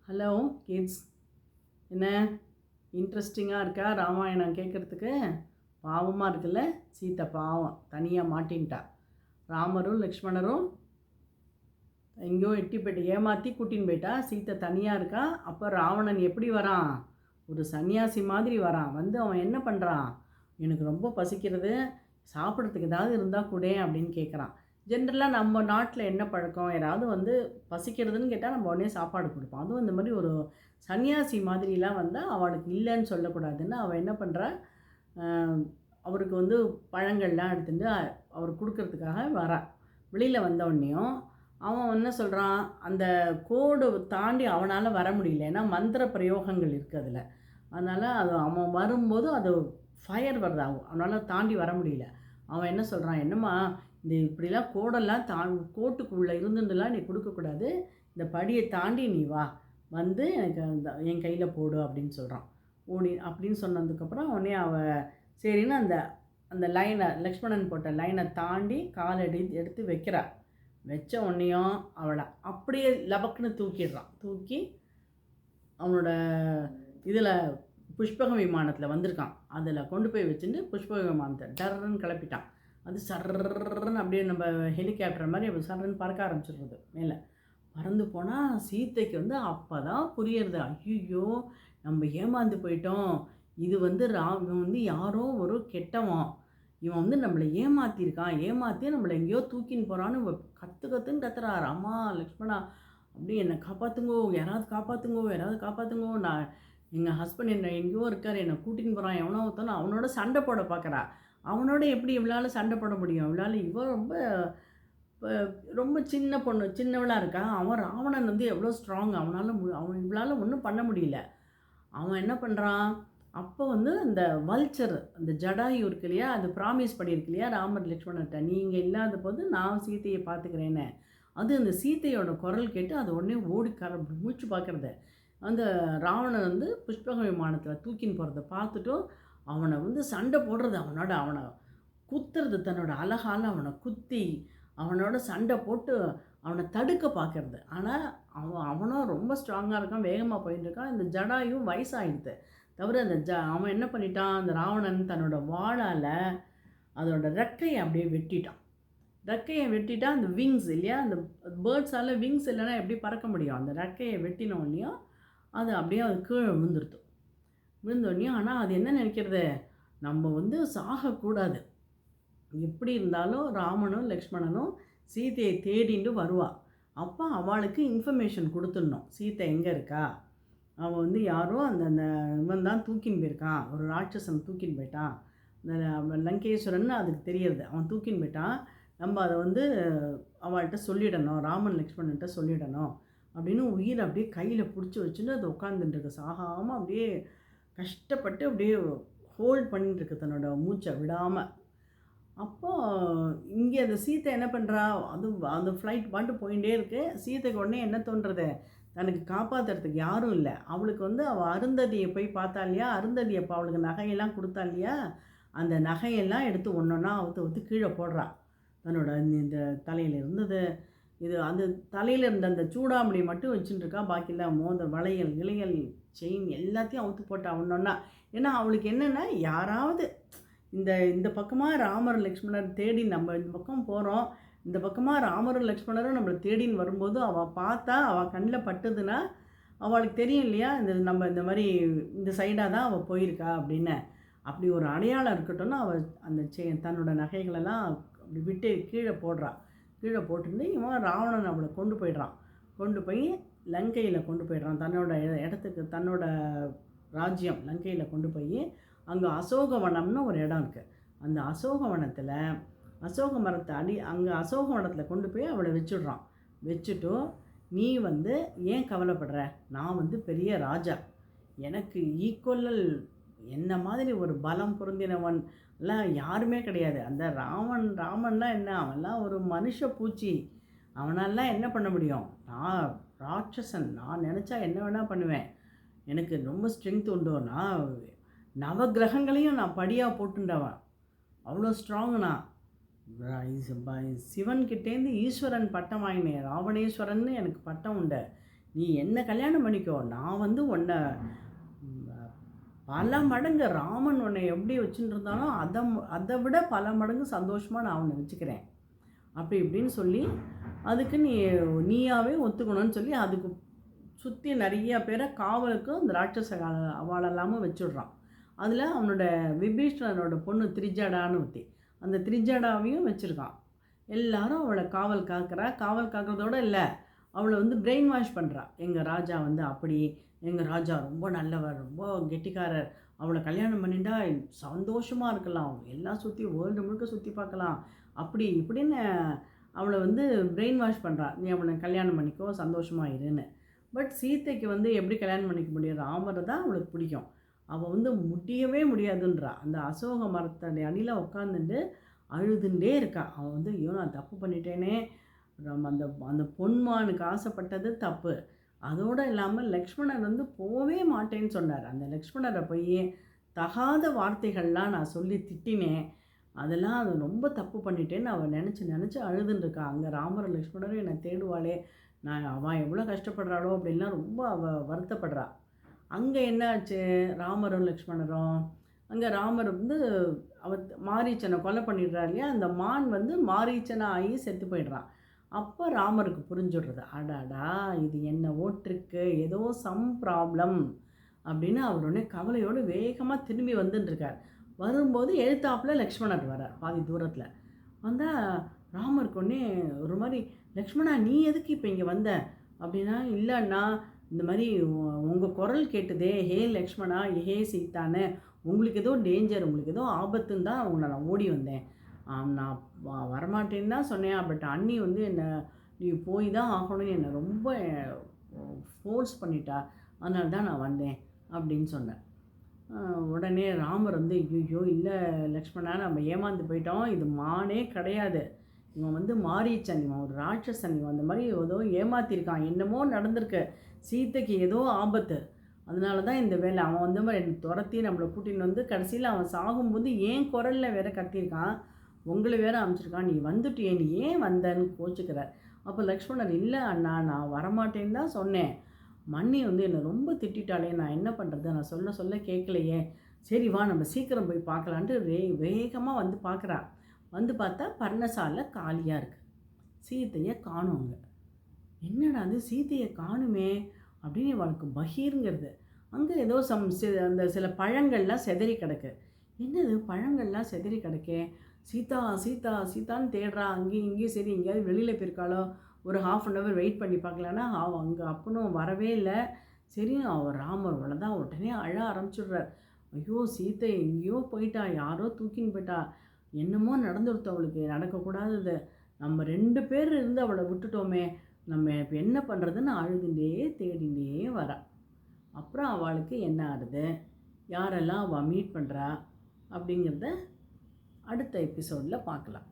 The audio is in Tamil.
ஹலோ கிட்ஸ், என்ன இன்ட்ரெஸ்டிங்காக இருக்கா ராமாயணம் கேட்குறதுக்கு? பாவமாக இருக்குல்ல, சீத்தை பாவம் தனியாக மாட்டின்ட்டா. ராமரும் லக்ஷ்மணரும் எங்கேயோ எட்டிப்பேட்டை ஏமாற்றி கூட்டின்னு போயிட்டா. சீத்தை தனியாக இருக்கா. அப்போ ராவணன் எப்படி வரான்? ஒரு சன்னியாசி மாதிரி வரான். வந்து அவன் என்ன பண்ணுறான்? எனக்கு ரொம்ப பசிக்கிறது, சாப்பிட்றதுக்கு ஏதாவது இருந்தால் கூட அப்படின்னு கேட்குறான். ஜென்ரலாக நம்ம நாட்டில் என்ன பழக்கம், யாராவது வந்து பசிக்கிறதுன்னு கேட்டால் நம்ம உடனே சாப்பாடு கொடுப்போம். அதுவும் இந்த மாதிரி ஒரு சன்னியாசி மாதிரிலாம் வந்தால் அவளுக்கு இல்லைன்னு சொல்லக்கூடாதுன்னு அவள் என்ன பண்ணுறா, அவருக்கு வந்து பழங்கள்லாம் எடுத்துட்டு அவர் கொடுக்கறதுக்காக வரா. வெளியில் வந்தவுடனேயும் அவன் என்ன சொல்கிறான், அந்த கோடு தாண்டி அவனால் வர முடியல. ஏன்னா மந்திர பிரயோகங்கள் இருக்குது அதில். அதனால் அது அவன் வரும்போது அது ஃபயர் வருது, அவனால் தாண்டி வர முடியல. அவன் என்ன சொல்கிறான், என்னம்மா இந்த இப்படிலாம் கோடெல்லாம் கோட்டுக்குள்ளே இருந்துட்டுலாம் நீ கொடுக்கக்கூடாது, இந்த படியை தாண்டி நீ வா, வந்து எனக்கு அந்த என் கையில் போடு அப்படின்னு சொல்கிறான். ஓடி அப்படின்னு சொன்னதுக்கப்புறம் உடனே அவள் சரின்னு அந்த அந்த லைனை, லக்ஷ்மணன் போட்ட லைனை தாண்டி காலடி எடுத்து வைக்கிறா. வச்ச உடனேயும் அவளை அப்படியே லபக்குன்னு தூக்கிடுறான். தூக்கி அவனோட இதில் புஷ்பக விமானத்தில் வந்திருக்கான், அதில் கொண்டு போய் வச்சுட்டு புஷ்பக விமானத்தை டர்ன்னு கிளப்பிட்டான். அது சர்ன்னு அப்படியே நம்ம ஹெலிகாப்டர் மாதிரி அப்படி சர்ன்னு பறக்க ஆரம்பிச்சிடுறது. மேலே பறந்து போனால் சீத்தைக்கு வந்து அப்போ தான் புரியுறது, ஐயோ நம்ம ஏமாந்து போயிட்டோம். இது வந்து இவன் வந்து யாரோ ஒரு கெட்டவன், இவன் வந்து நம்மளை ஏமாற்றிருக்கான், ஏமாற்றி நம்மளை எங்கேயோ தூக்கின்னு போகிறான்னு கற்றுன்னு கத்துறா. ராமா லக்ஷ்மணா அப்படி என்னை காப்பாற்றுங்கோ, யாராவது காப்பாற்றுங்கோ, யாராவது காப்பாற்றுங்கோ, நான் எங்கள் ஹஸ்பண்ட் என்னை எங்கேயோ இருக்கார், என்னை கூட்டின்னு போகிறான், எவனோ ஒருத்தன அவனோட சண்டை போட பார்க்குறா. அவனோட எப்படி இவளால் சண்டை போட முடியும்? இவளால் இவன் ரொம்ப ரொம்ப சின்ன பொண்ணு, சின்னவளாக இருக்கா. அவன் ராவணன் வந்து எவ்வளோ ஸ்ட்ராங், அவன் இவளால் ஒன்றும் பண்ண முடியல. அவன் என்ன பண்ணுறான், அப்போ வந்து அந்த வல்ச்சர், அந்த ஜடாயு இருக்கு இல்லையா, அது ப்ராமிஸ் பண்ணியிருக்கு இல்லையா ராமர் லக்ஷ்மணர்கிட்ட, நீங்கள் இல்லாத போது நான் சீத்தையை பார்த்துக்கிறேன்னு. அது அந்த சீத்தையோட குரல் கேட்டு அது உடனே மூச்சு பார்க்குறது. அந்த ராவணன் வந்து புஷ்பக விமானத்தில் தூக்கின்னு போகிறத பார்த்துட்டும் அவனை வந்து சண்டை போடுறது, அவனை குத்துறது, தன்னோட அழகால் அவனை குத்தி அவனோட சண்டை போட்டு அவனை தடுக்க பார்க்கறது. ஆனால் அவனும் ரொம்ப ஸ்ட்ராங்காக இருக்கான், வேகமாக போயிட்டு இருக்கான். இந்த ஜடாயும் வயசாகிடுது தவிர அவன் என்ன பண்ணிட்டான், அந்த ராவணன் தன்னோட வாளால் அதோட ரெக்கையை அப்படியே வெட்டிட்டான். ரெக்கையை வெட்டிட்டா அந்த விங்ஸ் இல்லையா, அந்த பேர்ட்ஸால் விங்ஸ் இல்லைன்னா எப்படி பறக்க முடியும்? அந்த ரெக்கையை வெட்டினோடனையும் அது அப்படியே அது கீழே விழுந்தோடனையும். ஆனால் அது என்ன நினைக்கிறது, நம்ம வந்து சாகக்கூடாது, எப்படி இருந்தாலும் ராமனும் லக்ஷ்மணனும் சீத்தையை தேடிட்டு வருவா. அப்போ அவளுக்கு இன்ஃபர்மேஷன் கொடுத்துடணும், சீத்தை எங்கே இருக்கா, அவன் வந்து யாரோ அந்த அந்த இவன் தான் தூக்கின்னு போயிருக்கான், ஒரு ராட்சசன் தூக்கின்னு போயிட்டான், இந்த லங்கேஸ்வரன் அதுக்கு தெரியுது, அவன் தூக்கின்னு போயிட்டான், நம்ம அதை வந்து அவள்கிட்ட சொல்லிடணும், ராமன் லக்ஷ்மணன்கிட்ட சொல்லிடணும் அப்படின்னு உயிரை அப்படியே கையில் பிடிச்சி வச்சுட்டு அது உட்காந்துட்டுருக்கு. சாகாமல் அப்படியே கஷ்டப்பட்டு அப்படியே ஹோல்ட் பண்ணிட்டுருக்கு தன்னோட மூச்சை விடாமல். அப்போது இங்கே அந்த சீத்தை என்ன பண்ணுறா, அந்த ஃப்ளைட் பாட்டு போயிட்டே இருக்கு. சீத்தைக்கு உடனே என்ன தோன்றுறது, தனக்கு காப்பாற்றுறதுக்கு யாரும் இல்லை. அவளுக்கு வந்து அவள் அருந்ததியை போய் பார்த்தா இல்லையா, அருந்ததி அப்போ அவளுக்கு நகையெல்லாம் கொடுத்தா இல்லையா, அந்த நகையெல்லாம் எடுத்து ஒன்றா அவுத்து கீழே போடுறா. தன்னோட இந்த தலையில் இருந்தது, இது அந்த தலையில் இருந்த அந்த சூடாமணி மட்டும் வச்சுட்டு இருக்கா, பாக்கிலாம் வளையல் இலையல் செயின் எல்லாத்தையும் அவுத்து போட்டா ஒன்றா. ஏன்னா அவளுக்கு என்னென்னா, யாராவது இந்த பக்கமாக ராமர் லக்ஷ்மணர் தேடி நம்ம இந்த பக்கம் போகிறோம், இந்த பக்கமாக ராமரும் லக்ஷ்மணரும் நம்மளை தேடின்னு வரும்போது அவள் பார்த்தா, அவள் கண்ணில் பட்டுதுன்னா அவளுக்கு தெரியும் இல்லையா, நம்ம இந்த மாதிரி இந்த சைடாக தான் அவள் போயிருக்கா அப்படின்னு. அப்படி ஒரு அடையாளம் இருக்கட்டும்னா அவள் அந்த தன்னோட நகைகளெல்லாம் அப்படி விட்டு கீழே போட்டுருந்து இவன் ராவணன் அவளை கொண்டு போய் லங்கையில் கொண்டு போயிடுறான். தன்னோட இடத்துக்கு, தன்னோட ராஜ்யம் லங்கையில் கொண்டு போய் அங்கே அசோகவனம்னு ஒரு இடம் இருக்குது. அந்த அசோகவனத்தில் அசோக மரத்தை அங்கே அசோகவனத்தில் கொண்டு போய் அவளை வச்சுடுறான். வச்சுட்டு நீ வந்து ஏன் கவலைப்படுற, நான் வந்து பெரிய ராஜா, எனக்கு ஈக்குவல் என்ன மாதிரி ஒரு பலம் பொருந்தினவன் எல்லாம் யாருமே கிடையாது. அந்த ராமன்லாம் என்ன, அவன்லாம் ஒரு மனுஷ பூச்சி, அவனாலாம் என்ன பண்ண முடியும், நான் ராட்சசன், நான் நினச்சா என்ன வேணால் பண்ணுவேன், எனக்கு ரொம்ப ஸ்ட்ரென்த் உண்டு, நான் நவகிரகங்களையும் நான் படியாக போட்டுண்டவன், அவ்வளோ ஸ்ட்ராங்குண்ணா. சிவன்கிட்டேருந்து ஈஸ்வரன் பட்டம் வாங்கினேன், ராவணேஸ்வரன்னு எனக்கு பட்டம் உண்டு, நீ என்ன கல்யாணம் பண்ணிக்கோ, நான் வந்து உன்னை பல மடங்கு ராமன் உன்னை எப்படி வச்சுட்டு இருந்தானோ அதை விட பல மடங்கு சந்தோஷமாக நான் அவனை வச்சுக்கிறேன் அப்படி இப்படின்னு சொல்லி அதுக்கு நீயாவே ஒத்துக்கணும்னு சொல்லி அதுக்கு சுற்றி நிறைய பேரை காவலுக்கும் இந்த ராட்சச அவளெல்லாமல் வச்சுடுறான். அதில் அவனோட விபீஷணனோட பொண்ணு திரிஜடான்னு ஊற்றி அந்த திரிஜடாவையும் வச்சுருக்கான். எல்லாரும் அவளை காவல் காக்கிறா. காவல் காக்கிறதோடு இல்லை, அவளை வந்து பிரெயின் வாஷ் பண்ணுறா. எங்கள் ராஜா வந்து அப்படி, எங்கள் ராஜா ரொம்ப நல்லவர், ரொம்ப கெட்டிக்காரர், அவளை கல்யாணம் பண்ணிட்டா சந்தோஷமாக இருக்கலாம், எல்லாம் சுற்றி வேர்ல்டு முழுக்க சுற்றி பார்க்கலாம், அப்படி இப்படின்னு அவளை வந்து பிரெயின் வாஷ் பண்ணுறா. நீ அவளை கல்யாணம் பண்ணிக்கோ, சந்தோஷமாக இருன்னு. பட் சீத்தைக்கு வந்து எப்படி கல்யாணம் பண்ணிக்க முடியும்? ராமரை தான் அவளுக்கு பிடிக்கும். அவள் வந்து முடியவே முடியாதுன்றா. அந்த அசோக மரத்தோடைய அடியில் உட்காந்துட்டு அழுதுண்டே இருக்கா. அவன் வந்து ஐயோ நான் தப்பு பண்ணிட்டேனே, அந்த அந்த பொன்மானுக்கு ஆசைப்பட்டது தப்பு. அதோடு இல்லாமல் லக்ஷ்மணர் வந்து போவே மாட்டேன்னு சொன்னார். அந்த லக்ஷ்மணரை போய் தகாத வார்த்தைகள்லாம் நான் சொல்லி திட்டினேன், அதெல்லாம் அது ரொம்ப தப்பு பண்ணிட்டேன்னு அவள் நினச்சி அழுதுன்ட்ருக்கா. அங்கே ராமர் லக்ஷ்மணரும் என்னை தேடுவாளே, அவன் எவ்வளோ கஷ்டப்படுறாளோ அப்படின்லாம் ரொம்ப அவள் வருத்தப்படுறா. அங்கே என்ன ஆச்சு? ராமரும் லக்ஷ்மணரும் அங்கே ராமர் வந்து அவர் மாரீச்சனை கொலை பண்ணிடுறா இல்லையா, அந்த மான் வந்து மாரீச்சனை ஆகி செத்து போயிடுறான். அப்போ ராமருக்கு புரிஞ்சுடுறது, அடாடா இது என்ன ஓட்டிருக்கு, ஏதோ சம் ப்ராப்ளம் அப்படின்னு அவர் உடனே கவலையோடு வேகமாக திரும்பி வந்துட்டுருக்கார். வரும்போது எழுத்தாப்பில் லக்ஷ்மணர் வரார். பாதி தூரத்தில் வந்தால் ராமருக்கு உடனே ஒரு மாதிரி, லக்ஷ்மணா நீ எதுக்கு இப்போ இங்கே வந்த அப்படின்னா, இல்லைண்ணா இந்த மாதிரி உங்கள் குரல் கேட்டுதே, ஹே லக்ஷ்மணா ஹே சீதான்னு, உங்களுக்கு ஏதோ டேஞ்சர், உங்களுக்கு ஏதோ ஆபத்துன்னு தான் உங்களை நான் ஓடி வந்தேன். நான் வரமாட்டேன்னு தான் சொன்னேன், பட் அண்ணி வந்து என்னை நீ போய் தான் ஆகணும்னு என்னை ரொம்ப ஃபோர்ஸ் பண்ணிட்டா, அதனால தான் நான் வந்தேன் அப்படின்னு சொன்னேன். உடனே ராமர் வந்து ஐயோ இல்லை லக்ஷ்மணா நம்ம ஏமாந்து போயிட்டோம், இது மானே கிடையாது, இவன் வந்து மாரீச்சன், இவன் ஒரு ராட்சசன், இவன் அந்த மாதிரி ஏதோ ஏமாத்திருக்கான், என்னமோ நடந்திருக்கு, சீத்தைக்கு ஏதோ ஆபத்து, அதனால தான் இந்த வேலை. அவன் வந்து மாதிரி துரத்தி நம்மளை கூட்டின்னு வந்து கடைசியில் அவன் சாகும்போது ஏன் குரலில் வேற கத்தியிருக்கான், உங்களை வேற அமைச்சிருக்கான், நீ வந்துட்டியே, நீ ஏன் வந்தன்னு கோச்சிக்கிறார். அப்போ லக்ஷ்மணர் இல்லை அண்ணா நான் வரமாட்டேன்னு தான் சொன்னேன், மண்ணி வந்து என்னை ரொம்ப திட்டாலே, நான் என்ன பண்ணுறது, நான் சொல்ல கேட்கலையே, சரி வா நம்ம சீக்கிரம் போய் பார்க்கலான்ட்டு வேகமாக வந்து பார்க்குறா. வந்து பார்த்தா பர்ணசாலை காலியாக இருக்குது, சீத்தையை காணுங்க. என்னடா அது சீத்தையை காணுமே அப்படின்னு அவளுக்கு பகீருங்கிறது. அங்கே ஏதோ அந்த சில பழங்கள்லாம் செதறி கிடக்கு. என்னது பழங்கள்லாம் செதறி கிடக்கே, சீதா சீதா சீதான்னு தேடுறா அங்கேயும் இங்கேயும். சரி எங்கேயாவது வெளியில் போயிருக்காளோ, ஒரு ½ வெயிட் பண்ணி பார்க்கலான்னா அங்கே அப்பனும் வரவே இல்லை. சரி அவர் ராமர் தான் உடனே அழ ஆரம்பிச்சிடுறார். ஐயோ சீத்தை எங்கேயோ போயிட்டா, யாரோ தூக்கின்னு போயிட்டா, என்னமோ நடந்துடுத்து, அவளுக்கு நடக்கக்கூடாதது, நம்ம 2 பேர் இருந்து அவளை விட்டுட்டோமே, நம்ம இப்போ என்ன பண்ணுறதுன்னு அழுதுண்டே தேடிண்டே வரா. அப்புறம் அவளுக்கு என்ன ஆகுது, யாரெல்லாம் அவள் மீட் பண்ணுறா அப்படிங்கிறத அடுத்த எபிசோடில் பார்க்கலாம்.